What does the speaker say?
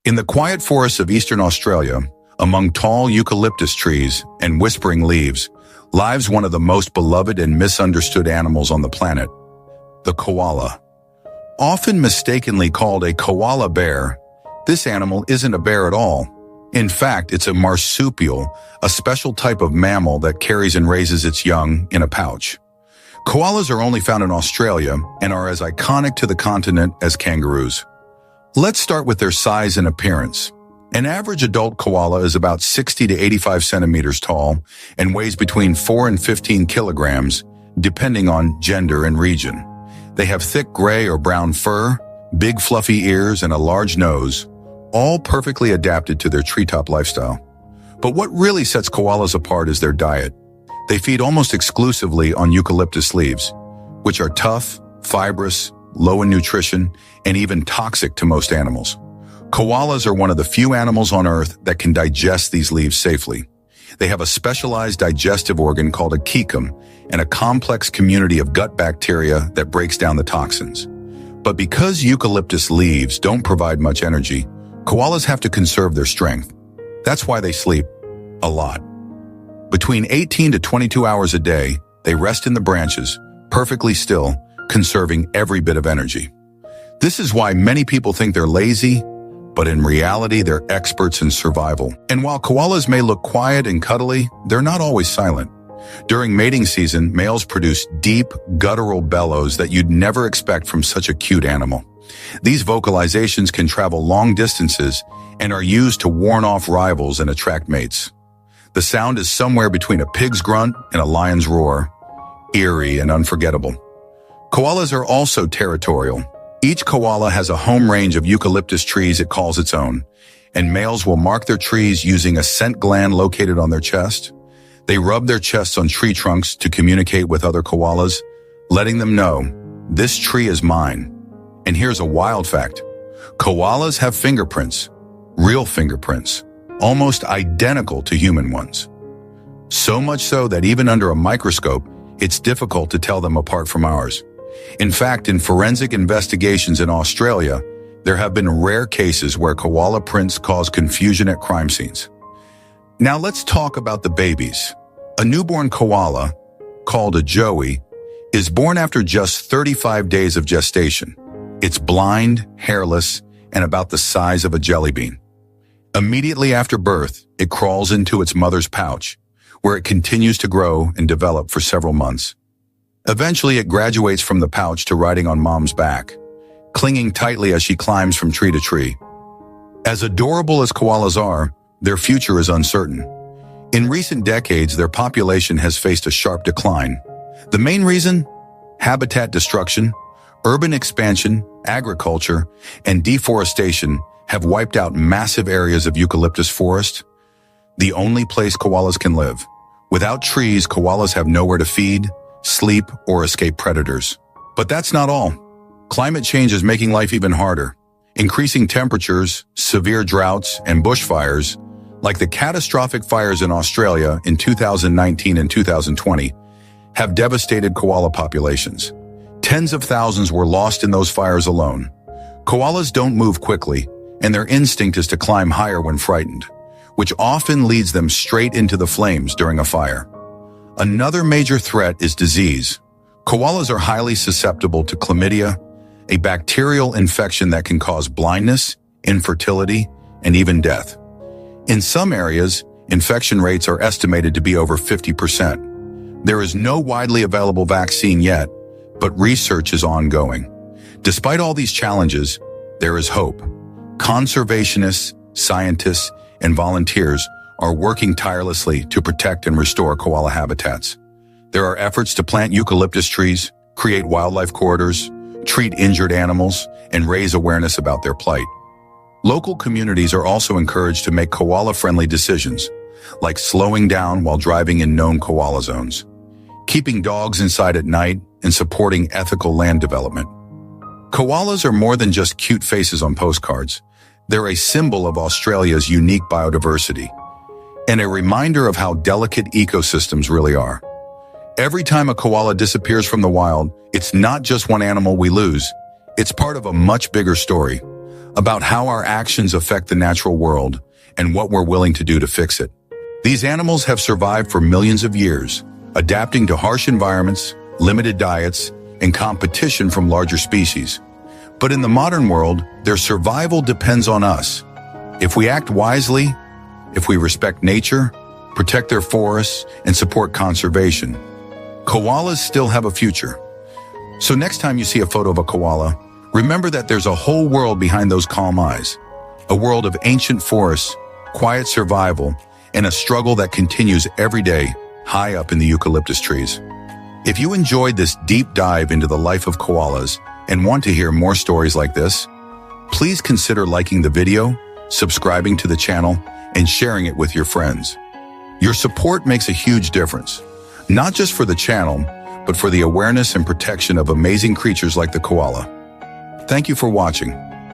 In the quiet forests of eastern Australia, among tall eucalyptus trees and whispering leaves, lives one of the most beloved and misunderstood animals on the planet, the koala. Often mistakenly called a koala bear, this animal isn't a bear at all. In fact, it's a marsupial, a special type of mammal that carries and raises its young in a pouch. Koalas are only found in Australia and are as iconic to the continent as kangaroos. Let's start with their size and appearance. An average adult koala is about 60 to 85 centimeters tall and weighs between 4 and 15 kilograms, depending on gender and region. They have thick gray or brown fur, big fluffy ears, and a large nose, all perfectly adapted to their treetop lifestyle. But what really sets koalas apart is their diet. They feed almost exclusively on eucalyptus leaves, which are tough, fibrous, low in nutrition, and even toxic to most animals. Koalas are one of the few animals on Earth that can digest these leaves safely. They have a specialized digestive organ called a cecum and a complex community of gut bacteria that breaks down the toxins. But because eucalyptus leaves don't provide much energy, koalas have to conserve their strength. That's why they sleep a lot. Between 18 to 22 hours a day, they rest in the branches, perfectly still, conserving every bit of energy. This is why many people think they're lazy, but in reality, they're experts in survival. And while koalas may look quiet and cuddly, they're not always silent. During mating season, males produce deep, guttural bellows that you'd never expect from such a cute animal. These vocalizations can travel long distances and are used to warn off rivals and attract mates. The sound is somewhere between a pig's grunt and a lion's roar, eerie and unforgettable. Koalas are also territorial. Each koala has a home range of eucalyptus trees it calls its own, and males will mark their trees using a scent gland located on their chest. They rub their chests on tree trunks to communicate with other koalas, letting them know, this tree is mine. And here's a wild fact. Koalas have fingerprints, real fingerprints, almost identical to human ones. So much so that even under a microscope, it's difficult to tell them apart from ours. In fact, in forensic investigations in Australia, there have been rare cases where koala prints cause confusion at crime scenes. Now let's talk about the babies. A newborn koala, called a joey, is born after just 35 days of gestation. It's blind, hairless, and about the size of a jelly bean. Immediately after birth, it crawls into its mother's pouch, where it continues to grow and develop for several months. Eventually, it graduates from the pouch to riding on mom's back, clinging tightly as she climbs from tree to tree. As adorable as koalas are, their future is uncertain. In recent decades, their population has faced a sharp decline. The main reason? Habitat destruction, urban expansion, agriculture, and deforestation have wiped out massive areas of eucalyptus forest, the only place koalas can live. Without trees, koalas have nowhere to feed, sleep, or escape predators. But that's not all. Climate change is making life even harder. Increasing temperatures, severe droughts, and bushfires, like the catastrophic fires in Australia in 2019 and 2020, have devastated koala populations. Tens of thousands were lost in those fires alone. Koalas don't move quickly, and their instinct is to climb higher when frightened, which often leads them straight into the flames during a fire. Another major threat is disease. Koalas are highly susceptible to chlamydia, a bacterial infection that can cause blindness, infertility, and even death. In some areas, infection rates are estimated to be over 50%. There is no widely available vaccine yet, but research is ongoing. Despite all these challenges, there is hope. Conservationists, scientists, and volunteers are working tirelessly to protect and restore koala habitats. There are efforts to plant eucalyptus trees, create wildlife corridors, treat injured animals, and raise awareness about their plight. Local communities are also encouraged to make koala-friendly decisions, like slowing down while driving in known koala zones, keeping dogs inside at night, and supporting ethical land development. Koalas are more than just cute faces on postcards. They're a symbol of Australia's unique biodiversity, and a reminder of how delicate ecosystems really are. Every time a koala disappears from the wild, it's not just one animal we lose. It's part of a much bigger story, about how our actions affect the natural world and what we're willing to do to fix it. These animals have survived for millions of years, adapting to harsh environments, limited diets, and competition from larger species. But in the modern world, their survival depends on us. If we act wisely, if we respect nature, protect their forests, and support conservation, koalas still have a future. So next time you see a photo of a koala, remember that there's a whole world behind those calm eyes. A world of ancient forests, quiet survival, and a struggle that continues every day high up in the eucalyptus trees. If you enjoyed this deep dive into the life of koalas and want to hear more stories like this, please consider liking the video, subscribing to the channel, and sharing it with your friends. Your support makes a huge difference, not just for the channel, but for the awareness and protection of amazing creatures like the koala. Thank you for watching.